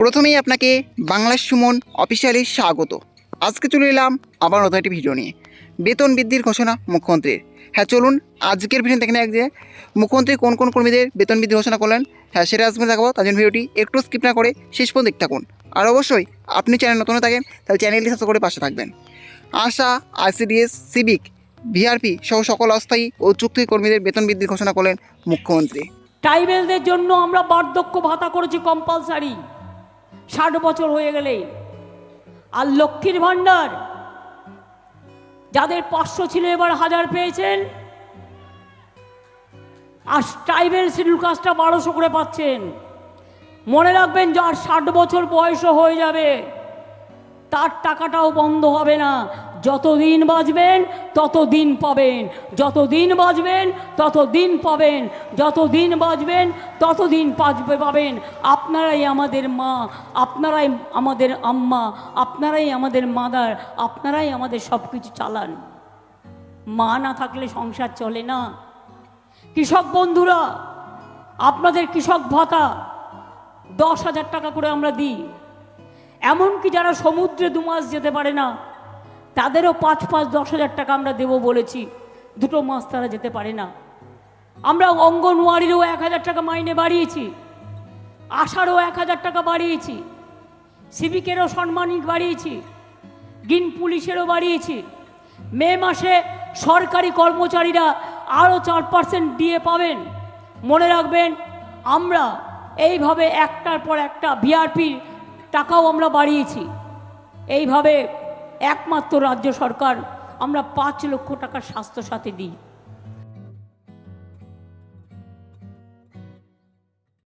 প্রথমেই আপনাকে বাংলার সুমন অফিসিয়ালি স্বাগত। আজকে চলে এলাম আবার নতুন একটি ভিডিও নিয়ে। বেতন বৃদ্ধির ঘোষণা মুখ্যমন্ত্রীর। হ্যাঁ, চলুন আজকের ভিডিও দেখে নেওয়া যে মুখ্যমন্ত্রী কোন কোন কর্মীদের বেতন বৃদ্ধির ঘোষণা করলেন। হ্যাঁ, সেটা আজকে দেখাবো। তার জন্য ভিডিওটি একটু স্কিপ না করে শেষ পর্যন্ত দেখতে থাকুন। আর অবশ্যই আপনি চ্যানেল নতুন থাকেন তাহলে চ্যানেলটি সাবস্ক্রাইব করে পাশে থাকবেন। আশা, আইসিডিএস, সিভিক, ভিআরপি সহ সকল অস্থায়ী ও চুক্তি কর্মীদের বেতন বৃদ্ধির ঘোষণা করলেন মুখ্যমন্ত্রী। ট্রাইবেলদের জন্য আমরা বার্ধক্য ভাতা করেছি কম্পালসারি 60 বছর হয়ে গেলে। আর লক্ষ্মীর ভাণ্ডার যাদের 500 ছিল এবার 1000 পেয়েছেন। আর ট্রাইবেল শিডিউল কাস্টটা 1200 করে পাচ্ছেন। মনে রাখবেন, যার 60 বছর বয়সও হয়ে যাবে তার টাকাটাও বন্ধ হবে না। যতদিন বাঁচবেন ততদিন পাবেন, যতদিন বাঁচবেন ততদিন পাবেন, যতদিন বাঁচবেন ততদিন পাবেন। আপনারাই আমাদের মা, আপনারাই আমাদের আম্মা, আপনারাই আমাদের মাদার, আপনারাই আমাদের সব কিছু চালান। মা না থাকলে সংসার চলে না। কৃষক বন্ধুরা, আপনাদের কৃষক ভাতা 10,000 টাকা করে আমরা দিই। এমনকি যারা সমুদ্রে 2 মাস যেতে পারে না তাদেরও 5-10,000 টাকা আমরা দেবো বলেছি। 2 মাস তারা যেতে পারে না। আমরা অঙ্গনওয়াড়িরও 1,000 টাকা মাইনে বাড়িয়েছি, আশারও 1,000 টাকা বাড়িয়েছি, সিভিকেরও সম্মানিক বাড়িয়েছি, গ্রিন পুলিশেরও বাড়িয়েছি। মে মাসে সরকারি কর্মচারীরা আরও 4% দিয়ে পাবেন। মনে রাখবেন, আমরা এইভাবে একটার পর একটা ভিআরপির টাকাও আমরা বাড়িয়েছি। এইভাবে একমাত্র রাজ্য সরকার আমরা 5 লক্ষ টাকার স্বাস্থ্যসাথী দিই।